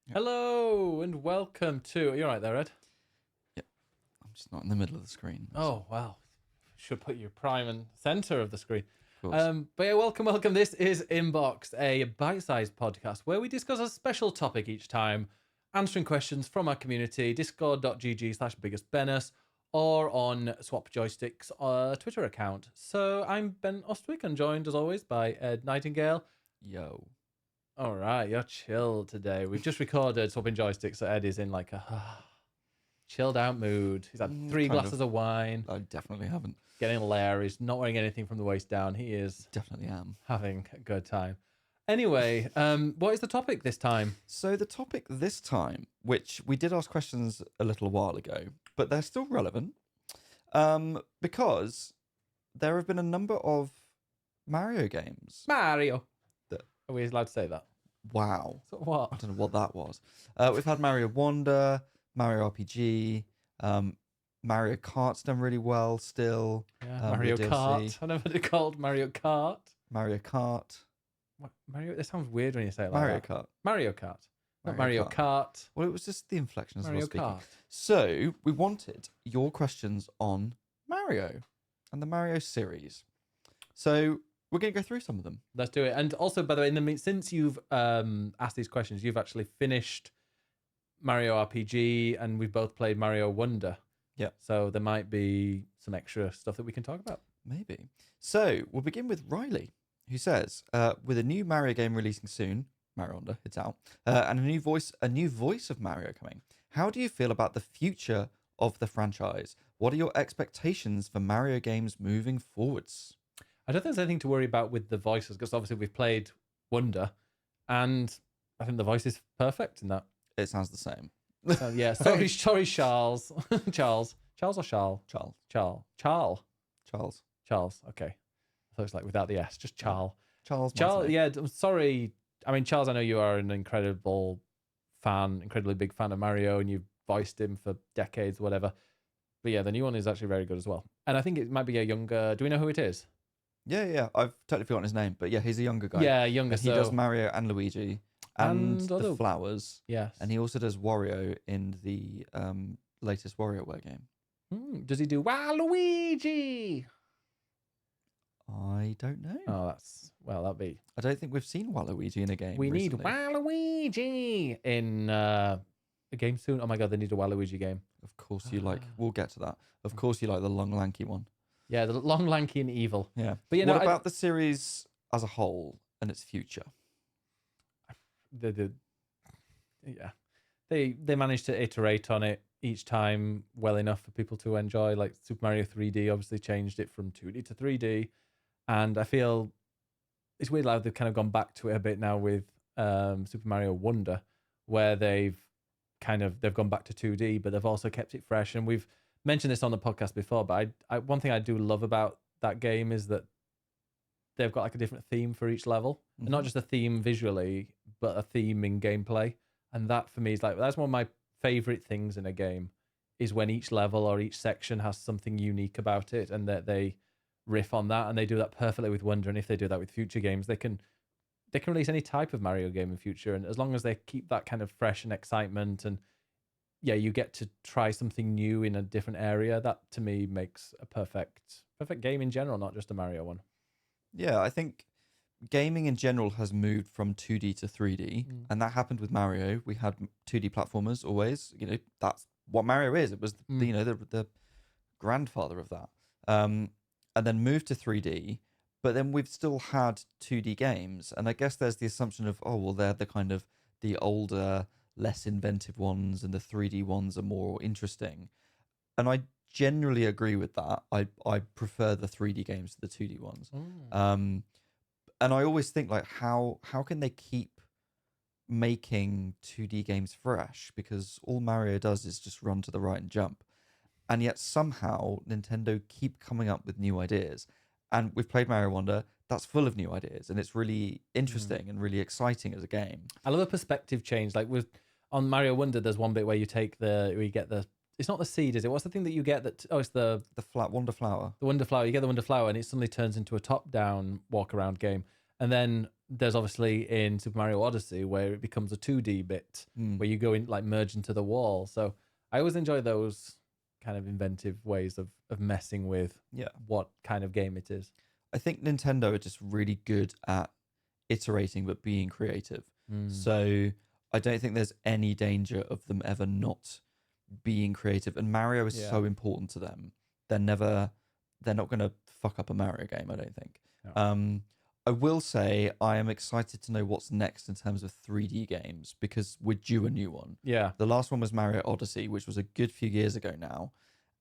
Yep. Hello and welcome to. You're right there, Ed. Yep. I'm just not in the middle of the screen. Oh wow, should put you prime and center of the screen. Of course. But yeah, welcome. This is Inboxed, a bite-sized podcast where we discuss a special topic each time, answering questions from our community, discord.gg/biggestbennis, or on Swap Joysticks Twitter account. So I'm Ben Ostwick and joined as always by Ed Nightingale. Yo. All right, you're chill today. We've just recorded Swapping Joysticks, so Ed is in like a chilled out mood. He's had three kind glasses of wine, I definitely haven't. getting lair. He's not wearing anything from the waist down. He is Definitely am. having a good time. Anyway, what is the topic this time? So the topic this time, which we did ask questions a little while ago, but they're still relevant, because there have been a number of Mario games. Mario. That- Are we allowed to say that? Wow. So I what? don't know what that was. We've had Mario Wonder, Mario RPG, Mario Kart's done really well still. Yeah, with Mario DLC. Kart. I never heard it called Mario Kart. Mario Kart. What? Mario. That sounds weird when you say it like Mario that. Kart. Mario Kart. Not Mario Mario Kart. Well, it was just the inflection as Mario well speaking. Kart. So we wanted your questions on Mario and the Mario series. So we're going to go through some of them. Let's do it. And also, by the way, since you've asked these questions, you've actually finished Mario RPG, and we've both played Mario Wonder. Yeah. So there might be some extra stuff that we can talk about. Maybe. So we'll begin with Riley, who says, with a new Mario game releasing soon, Mario Wonder, it's out, and a new voice of Mario coming. How do you feel about the future of the franchise? What are your expectations for Mario games moving forwards? I don't think there's anything to worry about with the voices, because obviously we've played Wonder, and I think the voice is perfect in that. It sounds the same. So, yeah, sorry, Charles. Charles or Charles? Charles. Okay. I thought it was like without the S, just Charles. Charles. Yeah, I'm sorry. I mean, Charles, I know you are an incredibly big fan of Mario, and you've voiced him for decades, whatever. But yeah, the new one is actually very good as well. And I think it might be a younger. Do we know who it is? Yeah. I've totally forgotten his name, but yeah, he's a younger guy. Yeah, younger. And he does Mario and Luigi and the other- flowers. Yes. And he also does Wario in the latest WarioWare game. Does he do Waluigi? I don't know. Oh, that'd be. I don't think we've seen Waluigi in a game. We need recently. Waluigi in a game soon. Oh my god, they need a Waluigi game. Of course you like. We'll get to that. Of course you like the long lanky one. Yeah, the long, lanky, and evil. Yeah. But you what know, about the series as a whole and its future? They managed to iterate on it each time well enough for people to enjoy. Like Super Mario 3D obviously changed it from 2D to 3D, and I feel it's weird how they've kind of gone back to it a bit now with Super Mario Wonder, where they've gone back to 2D, but they've also kept it fresh. And we've mentioned this on the podcast before, but I one thing I do love about that game is that they've got like a different theme for each level, and not just a theme visually, but a theme in gameplay. And that for me is like, that's one of my favorite things in a game, is when each level or each section has something unique about it, and that they riff on that, and they do that perfectly with Wonder. And if they do that with future games, they can release any type of Mario game in future, and as long as they keep that kind of fresh and excitement, and yeah, you get to try something new in a different area, that to me makes a perfect game in general, not just a Mario one. Yeah, I think gaming in general has moved from 2D to 3D, and that happened with Mario. We had 2D platformers always. You know, that's what Mario is. It was the grandfather of that. And then moved to 3D, but then we've still had 2D games, and I guess there's the assumption of, oh well, they're the kind of the older, less inventive ones, and the 3D ones are more interesting. And I generally agree with that. I prefer the 3D games to the 2D ones. And I always think, like, how can they keep making 2D games fresh? Because all Mario does is just run to the right and jump. And yet somehow Nintendo keep coming up with new ideas. And we've played Mario Wonder, that's full of new ideas, and it's really interesting and really exciting as a game. I love a perspective change. Like on Mario Wonder, there's one bit where you get it's not the seed, is it? What's the thing that you get it's the Wonder Flower. The Wonder Flower. You get the Wonder Flower, and it suddenly turns into a top-down walk-around game. And then there's obviously in Super Mario Odyssey where it becomes a 2D bit where you go in like merge into the wall. So I always enjoy those kind of inventive ways of messing with what kind of game it is. I think Nintendo are just really good at iterating but being creative. So I don't think there's any danger of them ever not being creative. And Mario is so important to them. They're not going to fuck up a Mario game, I don't think. No. I will say I am excited to know what's next in terms of 3D games because we're due a new one. Yeah. The last one was Mario Odyssey, which was a good few years ago now.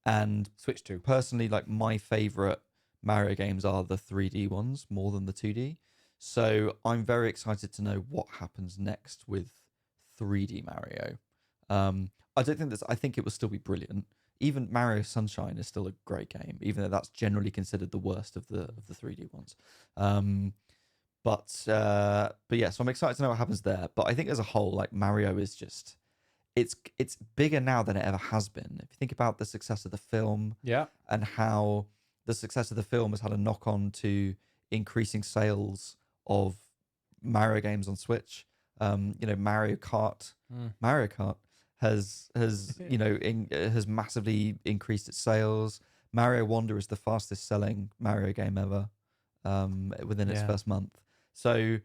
And Switch 2. Personally, like my favorite Mario games are the 3D ones more than the 2D. So I'm very excited to know what happens next with 3D Mario. I don't think that's. I think it will still be brilliant. Even Mario Sunshine is still a great game, even though that's generally considered the worst of the 3D ones. But yeah, so I'm excited to know what happens there. But I think as a whole, like Mario is just it's bigger now than it ever has been. If you think about the success of the film, and how the success of the film has had a knock on to increasing sales of Mario games on Switch. Mario Kart has has massively increased its sales. Mario Wonder is the fastest selling Mario game ever within its first month. So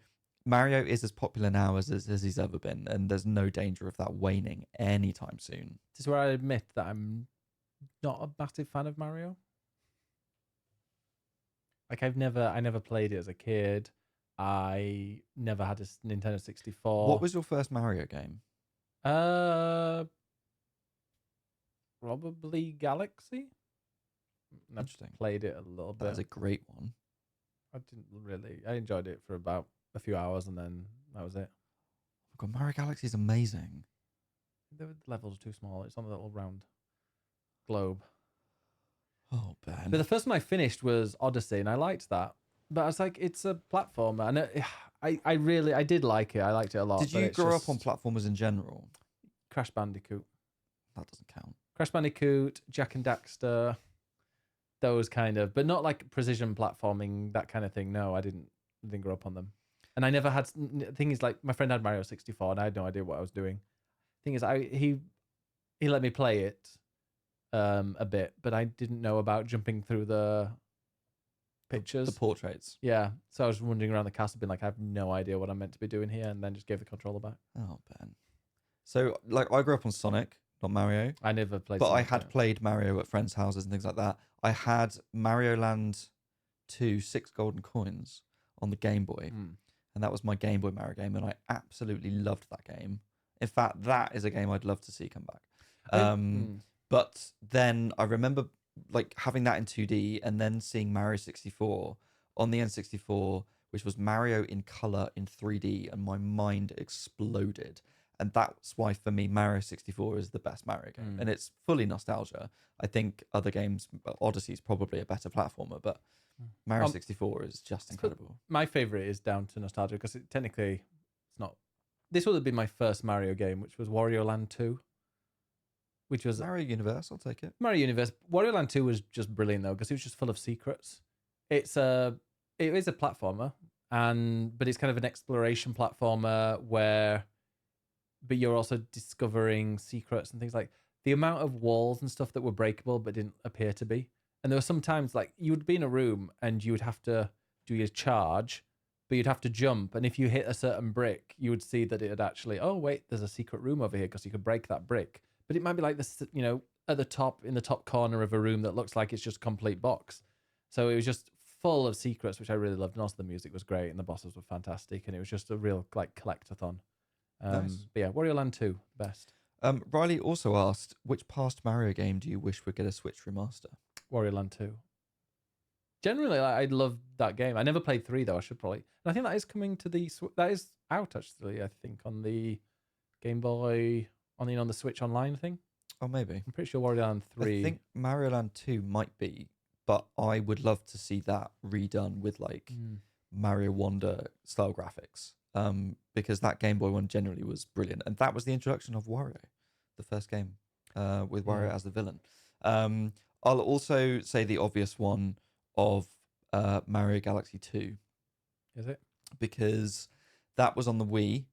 Mario is as popular now as he's ever been, and there's no danger of that waning anytime soon. This is where I admit that I'm not a massive fan of Mario. Like I never played it as a kid. I never had a Nintendo 64. What was your first Mario game? Probably Galaxy. Interesting. Played it a little bit. That's a great one. I didn't really. I enjoyed it for about a few hours, and then that was it. Oh God, Mario Galaxy is amazing. The levels are too small. It's on a little round globe. Oh, Ben. But the first one I finished was Odyssey, and I liked that. But I was like, it's a platformer, and I did like it. I liked it a lot. Did you grow up on platformers in general? Crash Bandicoot. That doesn't count. Crash Bandicoot, Jak and Daxter, those kind of, but not like precision platforming, that kind of thing. No, I didn't grow up on them. And I never had. The thing is, like, my friend had Mario 64, and I had no idea what I was doing. Thing is, he let me play it a bit, but I didn't know about jumping through the pictures, the portraits. Yeah, so I was wandering around the castle, being like, I have no idea what I'm meant to be doing here, and then just gave the controller back. Oh, Ben. So, like, I grew up on Sonic, not Mario. I never played but Sonic, I had played Mario at friends' houses and things like that. I had Mario Land 2 6 golden coins on the Game Boy. And that was my Game Boy Mario game, and I absolutely loved that game. In fact, that is a game I'd love to see come back. But then I remember like having that in 2D and then seeing Mario 64 on the N64, which was Mario in color in 3D, and my mind exploded. And that's why, for me, Mario 64 is the best Mario game. And it's fully nostalgia. I think other games, Odyssey is probably a better platformer, but Mario 64 is just incredible. My favorite is down to nostalgia because technically it's not. This would have been my first Mario game, which was Wario Land 2. Which was Mario Universe, I'll take it. Mario Universe. Wario Land 2 was just brilliant though, because it was just full of secrets. It is a platformer, but it's kind of an exploration platformer but you're also discovering secrets and things. Like the amount of walls and stuff that were breakable but didn't appear to be. And there were some times like you would be in a room and you would have to do your charge, but you'd have to jump. And if you hit a certain brick, you would see that it had actually, oh wait, there's a secret room over here because you could break that brick. But it might be like this, at the top, in the top corner of a room that looks like it's just a complete box. So it was just full of secrets, which I really loved. And also the music was great and the bosses were fantastic. And it was just a real like collectathon. Nice. But yeah, Wario Land 2, best. Riley also asked, which past Mario game do you wish would get a Switch remaster? Wario Land 2. Generally, I love that game. I never played 3 though. I should probably. And I think that is coming to that is out actually. I think on the Game Boy, on the Switch Online thing. Oh, maybe. I'm pretty sure Wario Land 3. I think Mario Land 2 might be, but I would love to see that redone with like Mario Wonder style graphics. Because that Game Boy one generally was brilliant, and that was the introduction of Wario, the first game with Wario as the villain. I'll also say the obvious one of Mario Galaxy 2. Is it? because that was on the Wii.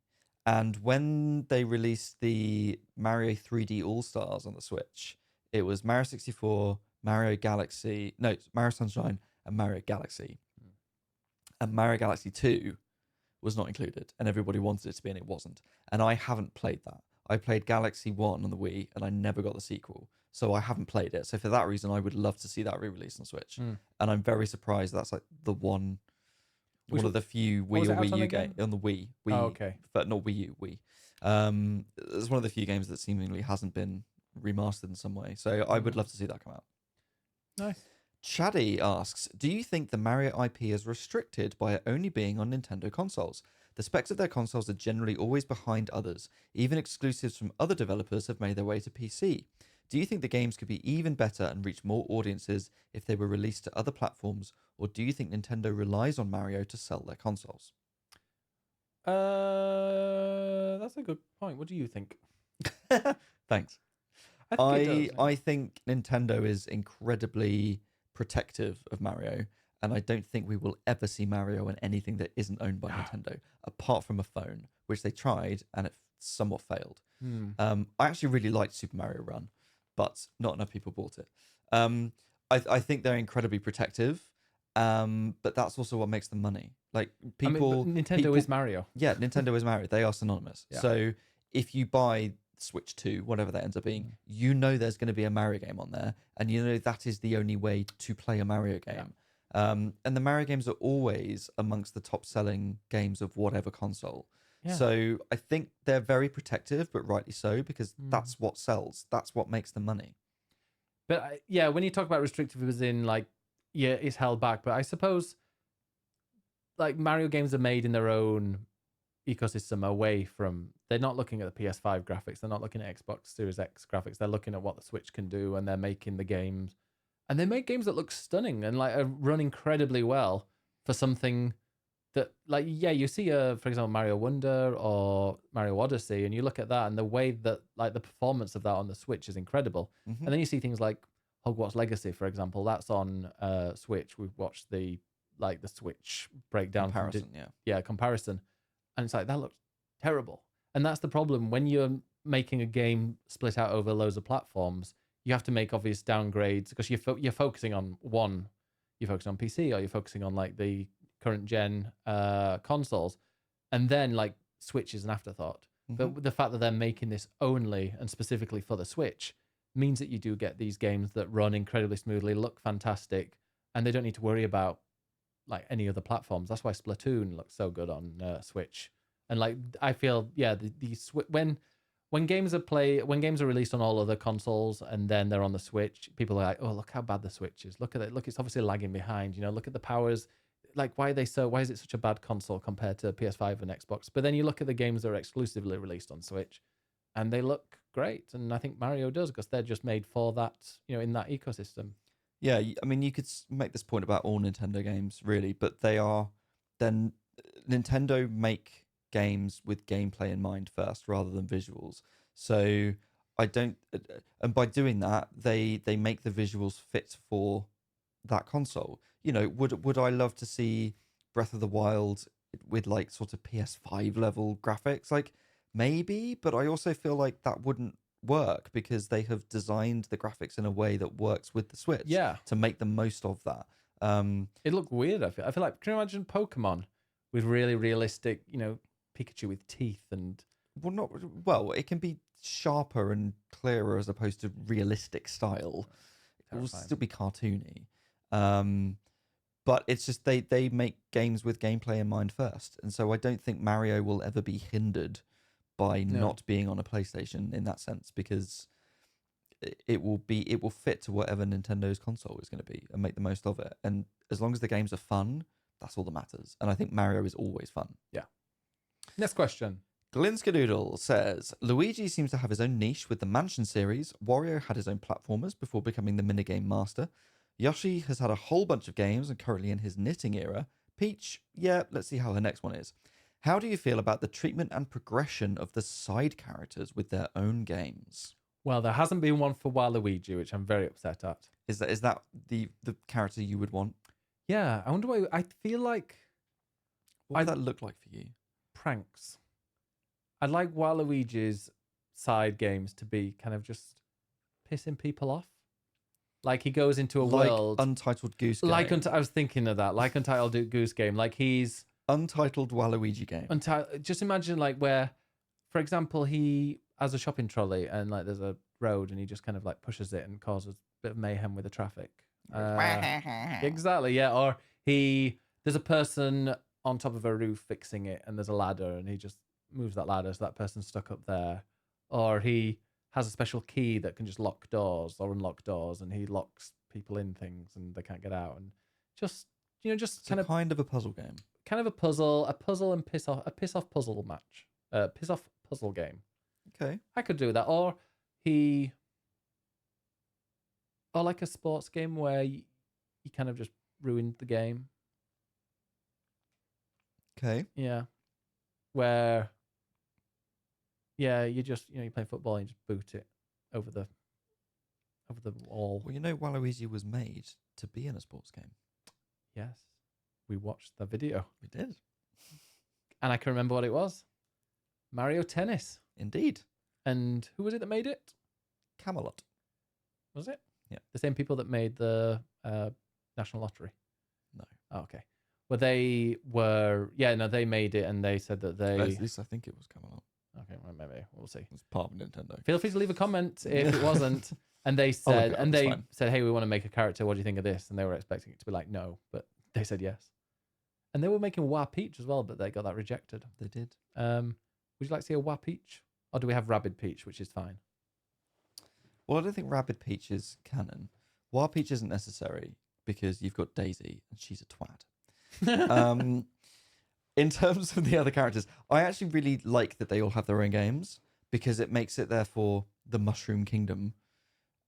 And when they released the Mario 3D All Stars on the Switch, it was Mario 64, Mario Galaxy, no, Mario Sunshine, and Mario Galaxy. And Mario Galaxy 2 was not included, and everybody wanted it to be, and it wasn't. And I haven't played that. I played Galaxy 1 on the Wii, and I never got the sequel. So I haven't played it. So for that reason, I would love to see that re-released on Switch. And I'm very surprised that's like the one of the few Wii or Wii U games on the Wii. Oh, okay. But not Wii U, Wii. It's one of the few games that seemingly hasn't been remastered in some way. So I would love to see that come out. Nice. Chaddy asks, do you think the Mario IP is restricted by it only being on Nintendo consoles? The specs of their consoles are generally always behind others. Even exclusives from other developers have made their way to PC. Do you think the games could be even better and reach more audiences if they were released to other platforms, or do you think Nintendo relies on Mario to sell their consoles? That's a good point. What do you think? Thanks. I think Nintendo is incredibly protective of Mario, and I don't think we will ever see Mario in anything that isn't owned by Nintendo, apart from a phone, which they tried and it somewhat failed. I actually really liked Super Mario Run, but not enough people bought it. I think they're incredibly protective, but that's also what makes them money. Like people, Nintendo is Mario. Yeah, Nintendo is Mario. They are synonymous. Yeah. So if you buy Switch 2, whatever that ends up being, you know there's going to be a Mario game on there, and you know that is the only way to play a Mario game. Yeah. And the Mario games are always amongst the top-selling games of whatever console. Yeah. So I think they're very protective, but rightly so, because that's what sells. That's what makes them money. But yeah, when you talk about restrictive as in like, yeah, it's held back. But I suppose like Mario games are made in their own ecosystem away from, they're not looking at the PS5 graphics. They're not looking at Xbox Series X graphics. They're looking at what the Switch can do, and they're making the games. And they make games that look stunning and like run incredibly well for something that, like, yeah, you see, for example, Mario Wonder or Mario Odyssey, and you look at that, and the way that, like, the performance of that on the Switch is incredible. And then you see things like Hogwarts Legacy, for example, that's on Switch. We've watched the Switch breakdown comparison, comparison, and it's like that looks terrible. And that's the problem when you're making a game split out over loads of platforms. You have to make obvious downgrades because you're focusing on one. You're focusing on PC, or you're focusing on like the current gen consoles, and then like Switch is an afterthought. But the fact that they're making this only and specifically for the Switch means that you do get these games that run incredibly smoothly, look fantastic, and they don't need to worry about like any other platforms. That's why Splatoon looks so good on Switch. And like I feel, yeah, when games are released on all other consoles and then they're on the Switch, people are like, oh, look how bad the Switch is. Look at it. Look, it's obviously lagging behind. You know, look at the powers. Like, why is it such a bad console compared to PS5 and Xbox? But then you look at the games that are exclusively released on Switch, and they look great. And I think Mario does, because they're just made for that, you know, in that ecosystem. Yeah, I mean, you could make this point about all Nintendo games, really, but Nintendo make games with gameplay in mind first rather than visuals. So and by doing that, they make the visuals fit for that console. You know, would I love to see Breath of the Wild with like sort of PS5 level graphics? Like maybe, but I also feel like that wouldn't work because they have designed the graphics in a way that works with the Switch to make the most of that. It looked weird. I feel like, can you imagine Pokemon with really realistic, you know, Pikachu with teeth and it can be sharper and clearer as opposed to realistic style. It will still be cartoony. But it's just they make games with gameplay in mind first. And so I don't think Mario will ever be hindered by not being on a PlayStation in that sense, because it will fit to whatever Nintendo's console is going to be and make the most of it. And as long as the games are fun, that's all that matters. And I think Mario is always fun. Yeah. Next question. Glinskadoodle says, Luigi seems to have his own niche with the Mansion series. Wario had his own platformers before becoming the minigame master. Yoshi has had a whole bunch of games and currently in his knitting era. Peach, let's see how her next one is. How do you feel about the treatment and progression of the side characters with their own games? Well, there hasn't been one for Waluigi, which I'm very upset at. Is that the character you would want? Yeah, I wonder why. I feel like What would that look like for you? Pranks. I'd like Waluigi's side games to be kind of just pissing people off. Like he goes into a world. Untitled Goose Game. I was thinking of that. Like Untitled Goose Game. Like he's. Untitled Waluigi Game. Just imagine like where, for example, he has a shopping trolley and like there's a road and he just kind of like pushes it and causes a bit of mayhem with the traffic. Exactly, yeah. Or there's a person on top of a roof fixing it and there's a ladder and he just moves that ladder so that person's stuck up there. Or he has a special key that can just lock doors or unlock doors and he locks people in things and they can't get out. And just, just it's kind of a puzzle game. Kind of a puzzle and a piss off puzzle match. Piss off puzzle game. Okay. I could do that. Or like a sports game where you kind of just ruined the game. Okay. Yeah. Where, you just, you play football and you just boot it over the wall. Well, Waluigi was made to be in a sports game. Yes. We watched the video. We did. And I can remember what it was. Mario Tennis. Indeed. And who was it that made it? Camelot. Was it? Yeah. The same people that made the National Lottery? No. Oh, okay. Well, they made it and they said that they... At least I think it was Camelot. Okay, well, maybe. We'll see. It's part of Nintendo. Feel free to leave a comment if it wasn't. And they said, hey, we want to make a character. What do you think of this? And they were expecting it to be like, no, but they said yes. And they were making Wah Peach as well, but they got that rejected. They did. Would you like to see a Wah Peach? Or do we have Rabid Peach, which is fine? Well, I don't think Rabid Peach is canon. Wah Peach isn't necessary because you've got Daisy and she's a twat. In terms of the other characters, I actually really like that they all have their own games because it makes it therefore the Mushroom Kingdom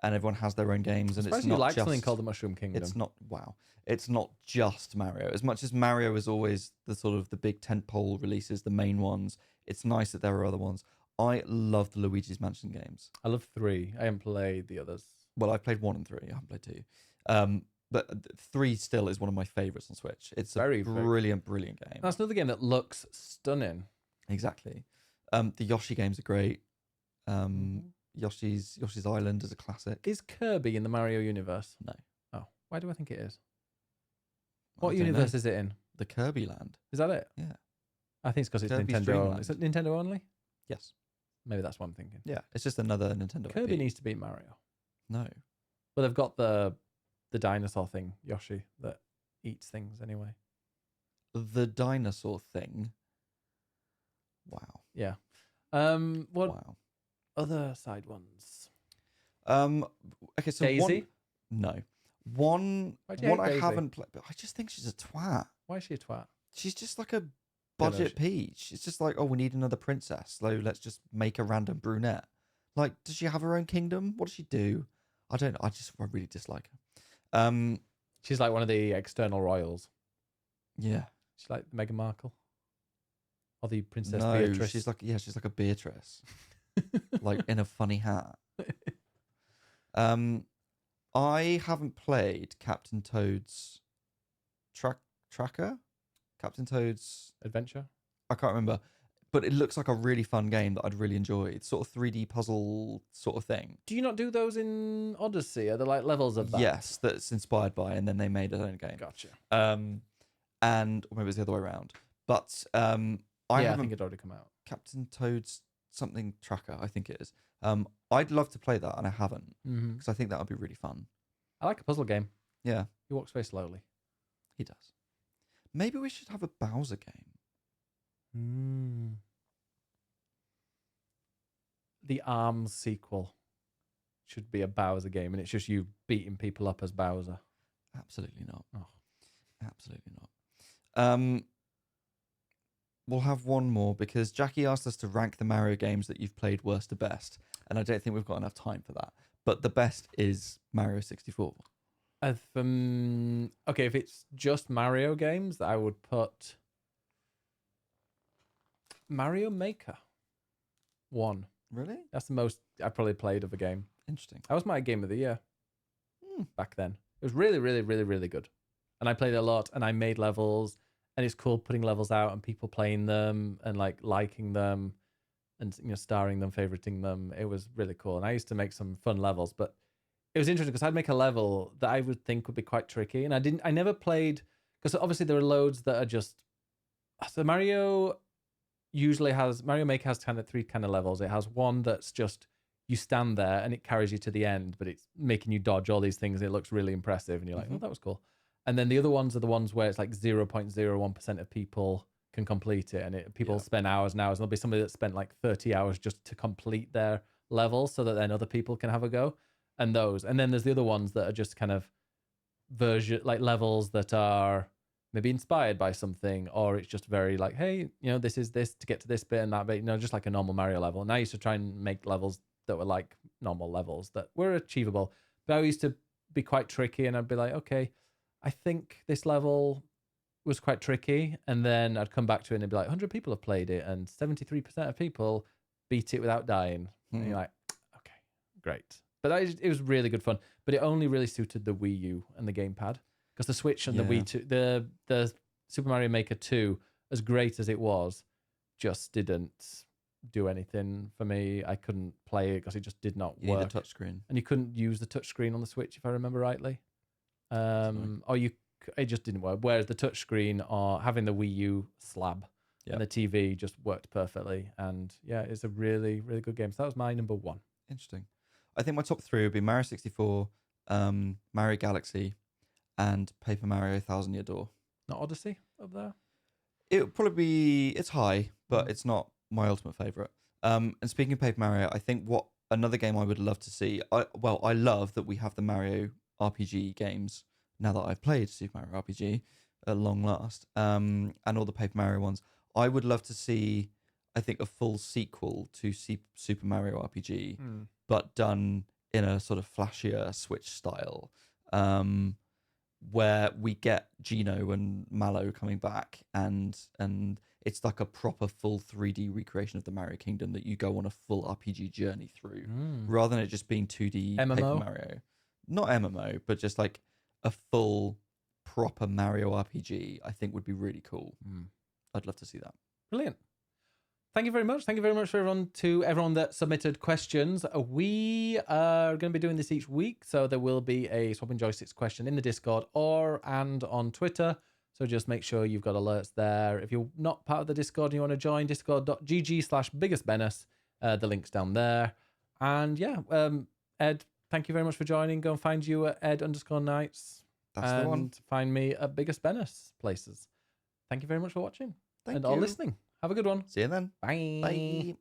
and everyone has their own games. And it's not like something called the Mushroom Kingdom. It's not just Mario. As much as Mario is always the sort of the big tentpole releases, the main ones, it's nice that there are other ones. I love the Luigi's Mansion games. I love 3. I haven't played the others. Well, I've played 1 and 3. I haven't played 2. But 3 still is one of my favourites on Switch. It's a brilliant game. That's another game that looks stunning. Exactly. The Yoshi games are great. Yoshi's Island is a classic. Is Kirby in the Mario universe? No. Oh, why do I think it is? What universe is it in? The Kirby Land. Is that it? Yeah. I think it's because it's Kirby's Nintendo. Dreamland. Is it Nintendo only? Yes. Maybe that's what I'm thinking. Yeah, it's just another Nintendo Kirby IP. needs to beat Mario. No. Well, they've got the dinosaur thing, Yoshi, that eats things anyway. The dinosaur thing. Wow. Yeah. What Wow. other side ones? Okay, so Daisy? One Why do you I hate Daisy? haven't played, but I just think she's a twat. Why is she a twat? She's just like a budget peach. It's just like, oh, we need another princess. So let's just make a random brunette. Like, does she have her own kingdom? What does she do? I don't know. I really dislike her. She's like one of the external royals. Yeah. She's like Meghan Markle. Or the Princess No, Beatrice. she's like a Beatrice. Like in a funny hat. I haven't played Captain Toad's Tracker? Captain Toad's Adventure? I can't remember. But it looks like a really fun game that I'd really enjoy. It's sort of 3D puzzle sort of thing. Do you not do those in Odyssey? Are there like levels of that? Yes, that's inspired by, and then they made their own game. Gotcha. And or maybe it was the other way around. But I haven't think it'd already come out. Captain Toad's something tracker, I think it is. I'd love to play that, and I haven't because I think that would be really fun. I like a puzzle game. Yeah, He walks very slowly. he does. Maybe we should have a Bowser game. The ARMS sequel should be a Bowser game, and it's just you beating people up as Bowser. Absolutely not. Oh. Absolutely not. We'll have one more because Jackie asked us to rank the Mario games that you've played worst to best, and I don't think we've got enough time for that. But the best is Mario 64. Okay, if it's just Mario games, I would put Mario Maker 1. Really? That's the most I probably played of a game. Interesting. That was my game of the year back then. It was really, really, really, really good. And I played it a lot, and I made levels, and it's cool putting levels out and people playing them and like liking them and starring them, favoriting them. It was really cool, and I used to make some fun levels, but it was interesting because I'd make a level that I would think would be quite tricky, and I never played, because obviously there are loads that are just, so Mario Maker has kind of three kind of levels. It has one that's just you stand there and it carries you to the end, but it's making you dodge all these things. It looks really impressive, and you're like, oh, that was cool. And then the other ones are the ones where it's like 0.01% of people can complete it, and people spend hours and hours. And there'll be somebody that spent like 30 hours just to complete their level so that then other people can have a go. And then there's the other ones that are just kind of levels that are maybe inspired by something, or it's just very like, hey, this is this to get to this bit and that bit, just like a normal Mario level. And I used to try and make levels that were like normal levels that were achievable, but I used to be quite tricky, and I'd be like, okay, I think this level was quite tricky, and then I'd come back to it and it'd be like 100 people have played it and 73% of people beat it without dying. And you're like, okay, great. But it was really good fun. But it only really suited the Wii U and the gamepad, because the Switch and the Wii 2, the Super Mario Maker 2, as great as it was, just didn't do anything for me. I couldn't play it because it just did not work. You need a touchscreen, and you couldn't use the touchscreen on the Switch, if I remember rightly. It just didn't work. Whereas the touchscreen or having the Wii U slab and the TV just worked perfectly. And yeah, it's a really, really good game. So that was my number one. Interesting. I think my top three would be Mario 64, Mario Galaxy, and Paper Mario Thousand Year Door. Not Odyssey up there? It would probably be, it's high, but it's not my ultimate favourite. And speaking of Paper Mario, I think another game I would love to see, I love that we have the Mario RPG games now that I've played Super Mario RPG at long last, and all the Paper Mario ones. I would love to see, I think, a full sequel to Super Mario RPG, but done in a sort of flashier Switch style, where we get Gino and Mallow coming back, and it's like a proper full 3D recreation of the Mario Kingdom that you go on a full RPG journey through, rather than it just being 2D MMO? Paper Mario. Not MMO, but just like a full proper Mario RPG, I think would be really cool. I'd love to see that. Brilliant. Thank you very much. Thank you very much to everyone that submitted questions. We are going to be doing this each week, so there will be a Swapping Joysticks question in the Discord and on Twitter. So just make sure you've got alerts there. If you're not part of the Discord and you want to join, discord.gg/biggestmenace. The link's down there. And yeah, Ed, thank you very much for joining. Go and find you at ed_nights. That's the one. And find me at Biggest Menace places. Thank you very much for watching. Thank and you. all listening. Have a good one. See you then. Bye. Bye.